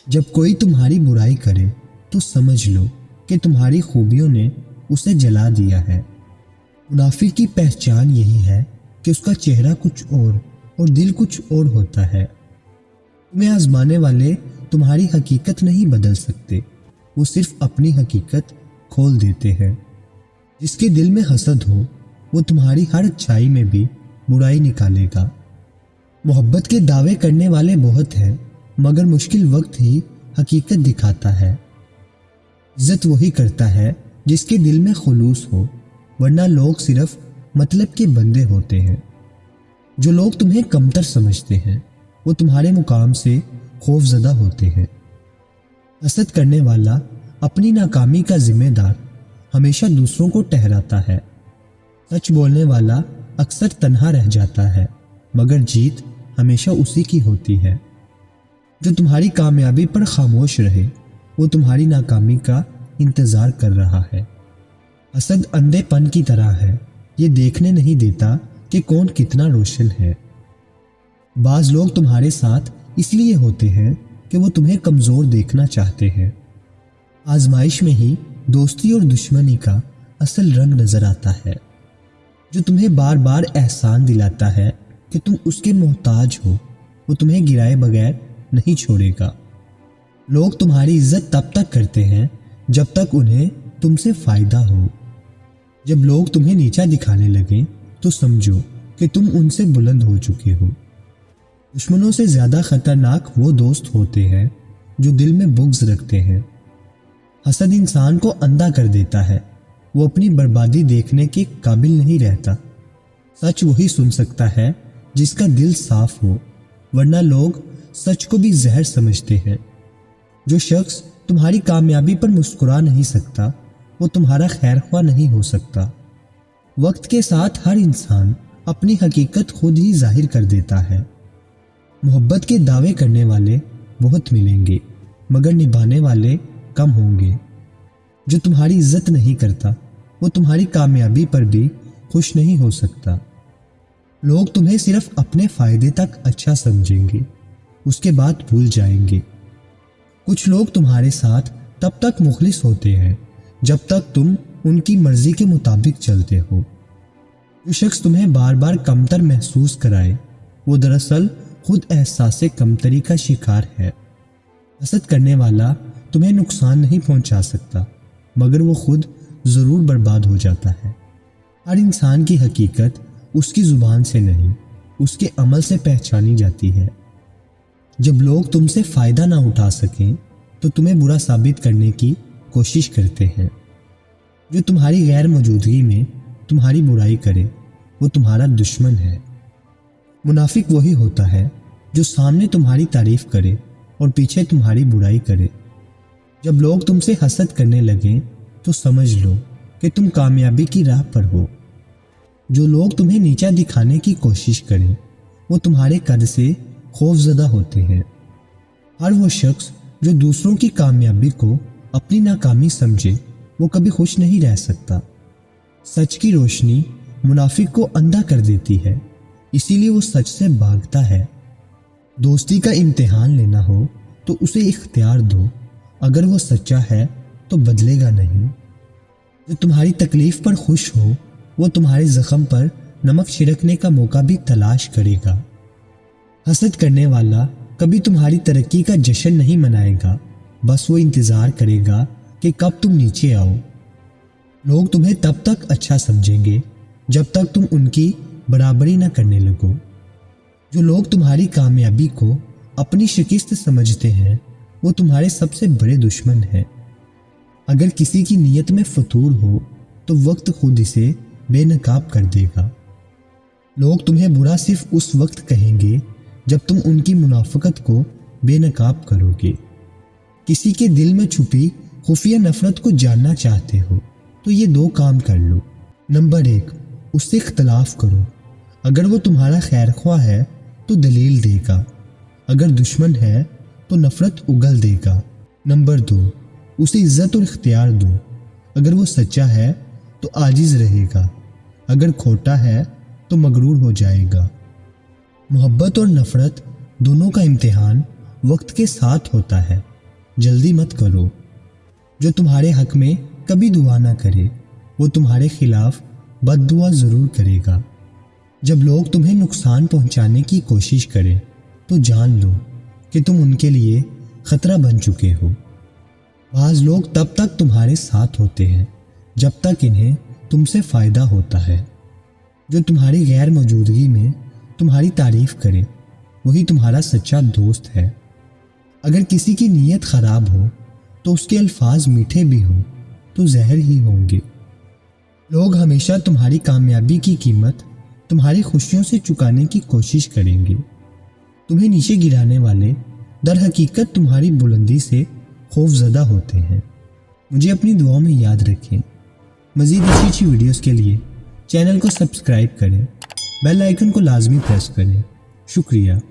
جب کوئی تمہاری برائی کرے تو سمجھ لو کہ تمہاری خوبیوں نے اسے جلا دیا ہے۔ منافق کی پہچان یہی ہے کہ اس کا چہرہ کچھ اور دل کچھ اور ہوتا ہے۔ تمہیں آزمانے والے تمہاری حقیقت نہیں بدل سکتے، وہ صرف اپنی حقیقت کھول دیتے ہیں۔ جس کے دل میں حسد ہو وہ تمہاری ہر اچھائی میں بھی برائی نکالے گا۔ محبت کے دعوے کرنے والے بہت ہیں، مگر مشکل وقت ہی حقیقت دکھاتا ہے۔ عزت وہی کرتا ہے جس کے دل میں خلوص ہو، ورنہ لوگ صرف مطلب کے بندے ہوتے ہیں۔ جو لوگ تمہیں کمتر سمجھتے ہیں وہ تمہارے مقام سے خوف زدہ ہوتے ہیں۔ حسد کرنے والا اپنی ناکامی کا ذمہ دار ہمیشہ دوسروں کو ٹھہراتا ہے۔ سچ بولنے والا اکثر تنہا رہ جاتا ہے، مگر جیت ہمیشہ اسی کی ہوتی ہے۔ جو تمہاری کامیابی پر خاموش رہے وہ تمہاری ناکامی کا انتظار کر رہا ہے۔ حسد اندھے پن کی طرح ہے، یہ دیکھنے نہیں دیتا کہ کون کتنا روشن ہے۔ بعض لوگ تمہارے ساتھ اس لیے ہوتے ہیں کہ وہ تمہیں کمزور دیکھنا چاہتے ہیں۔ آزمائش میں ہی دوستی اور دشمنی کا اصل رنگ نظر آتا ہے۔ جو تمہیں بار بار احسان دلاتا ہے کہ تم اس کے محتاج ہو، وہ تمہیں گرائے بغیر نہیں چھوڑے گا۔ لوگ تمہاری عزت تب تک کرتے ہیں جب تک انہیں تم سے فائدہ ہو۔ جب لوگ تمہیں نیچا دکھانے لگیں تو سمجھو کہ تم ان سے بلند ہو چکے ہو۔ دشمنوں سے زیادہ خطرناک وہ دوست ہوتے ہیں جو دل میں بغض رکھتے ہیں۔ حسد انسان کو اندھا کر دیتا ہے، وہ اپنی بربادی دیکھنے کے قابل نہیں رہتا۔ سچ وہی سن سکتا ہے جس کا دل صاف ہو، ورنہ لوگ سچ کو بھی زہر سمجھتے ہیں۔ جو شخص تمہاری کامیابی پر مسکرا نہیں سکتا وہ تمہارا خیر خواہ نہیں ہو سکتا۔ وقت کے ساتھ ہر انسان اپنی حقیقت خود ہی ظاہر کر دیتا ہے۔ محبت کے دعوے کرنے والے بہت ملیں گے، مگر نبھانے والے کم ہوں گے۔ جو تمہاری عزت نہیں کرتا وہ تمہاری کامیابی پر بھی خوش نہیں ہو سکتا۔ لوگ تمہیں صرف اپنے فائدے تک اچھا سمجھیں گے، اس کے بعد بھول جائیں گے۔ کچھ لوگ تمہارے ساتھ تب تک مخلص ہوتے ہیں جب تک تم ان کی مرضی کے مطابق چلتے ہو۔ جو شخص تمہیں بار بار کمتر محسوس کرائے وہ دراصل خود احساس کمتری کا شکار ہے۔ حسد کرنے والا تمہیں نقصان نہیں پہنچا سکتا، مگر وہ خود ضرور برباد ہو جاتا ہے۔ ہر انسان کی حقیقت اس کی زبان سے نہیں، اس کے عمل سے پہچانی جاتی ہے۔ جب لوگ تم سے فائدہ نہ اٹھا سکیں تو تمہیں برا ثابت کرنے کی کوشش کرتے ہیں۔ جو تمہاری غیر موجودگی میں تمہاری برائی کرے وہ تمہارا دشمن ہے۔ منافق وہی ہوتا ہے جو سامنے تمہاری تعریف کرے اور پیچھے تمہاری برائی کرے۔ جب لوگ تم سے حسد کرنے لگیں تو سمجھ لو کہ تم کامیابی کی راہ پر ہو۔ جو لوگ تمہیں نیچا دکھانے کی کوشش کریں وہ تمہارے قد سے خوف زدہ ہوتے ہیں۔ ہر وہ شخص جو دوسروں کی کامیابی کو اپنی ناکامی سمجھے وہ کبھی خوش نہیں رہ سکتا۔ سچ کی روشنی منافق کو اندھا کر دیتی ہے، اسی لیے وہ سچ سے بھاگتا ہے۔ دوستی کا امتحان لینا ہو تو اسے اختیار دو، اگر وہ سچا ہے تو بدلے گا نہیں۔ جو تمہاری تکلیف پر خوش ہو وہ تمہارے زخم پر نمک چھڑکنے کا موقع بھی تلاش کرے گا۔ حسد کرنے والا کبھی تمہاری ترقی کا جشن نہیں منائے گا، بس وہ انتظار کرے گا کہ کب تم نیچے آؤ۔ لوگ تمہیں تب تک اچھا سمجھیں گے جب تک تم ان کی برابری نہ کرنے لگو۔ جو لوگ تمہاری کامیابی کو اپنی شکست سمجھتے ہیں وہ تمہارے سب سے بڑے دشمن ہیں۔ اگر کسی کی نیت میں فتور ہو تو وقت خود اسے بے نقاب کر دے گا۔ لوگ تمہیں برا صرف اس وقت کہیں گے جب تم ان کی منافقت کو بے نقاب کرو گے۔ کسی کے دل میں چھپی خفیہ نفرت کو جاننا چاہتے ہو تو یہ دو کام کر لو۔ نمبر 1، اس سے اختلاف کرو۔ اگر وہ تمہارا خیر خواہ ہے تو دلیل دے گا، اگر دشمن ہے تو نفرت اگل دے گا۔ نمبر 2، اسے عزت اور اختیار دو۔ اگر وہ سچا ہے تو عاجز رہے گا، اگر کھوٹا ہے تو مغرور ہو جائے گا۔ محبت اور نفرت دونوں کا امتحان وقت کے ساتھ ہوتا ہے۔ جلدی مت کرو۔ جو تمہارے حق میں کبھی دعا نہ کرے وہ تمہارے خلاف بد دعا ضرور کرے گا۔ جب لوگ تمہیں نقصان پہنچانے کی کوشش کریں تو جان لو کہ تم ان کے لیے خطرہ بن چکے ہو۔ بعض لوگ تب تک تمہارے ساتھ ہوتے ہیں جب تک انہیں تم سے فائدہ ہوتا ہے۔ جو تمہاری غیر موجودگی میں تمہاری تعریف کرے وہی تمہارا سچا دوست ہے۔ اگر کسی کی نیت خراب ہو تو اس کے الفاظ میٹھے بھی ہوں تو زہر ہی ہوں گے۔ لوگ ہمیشہ تمہاری کامیابی کی قیمت تمہاری خوشیوں سے چکانے کی کوشش کریں گے۔ تمہیں نیچے گرانے والے در حقیقت تمہاری بلندی سے خوف زدہ ہوتے ہیں۔ مجھے اپنی دعاؤں میں یاد رکھیں۔ مزید اچھی ویڈیوز کے لیے چینل کو سبسکرائب کریں، بیل آئیکن کو لازمی پریس کریں۔ شکریہ۔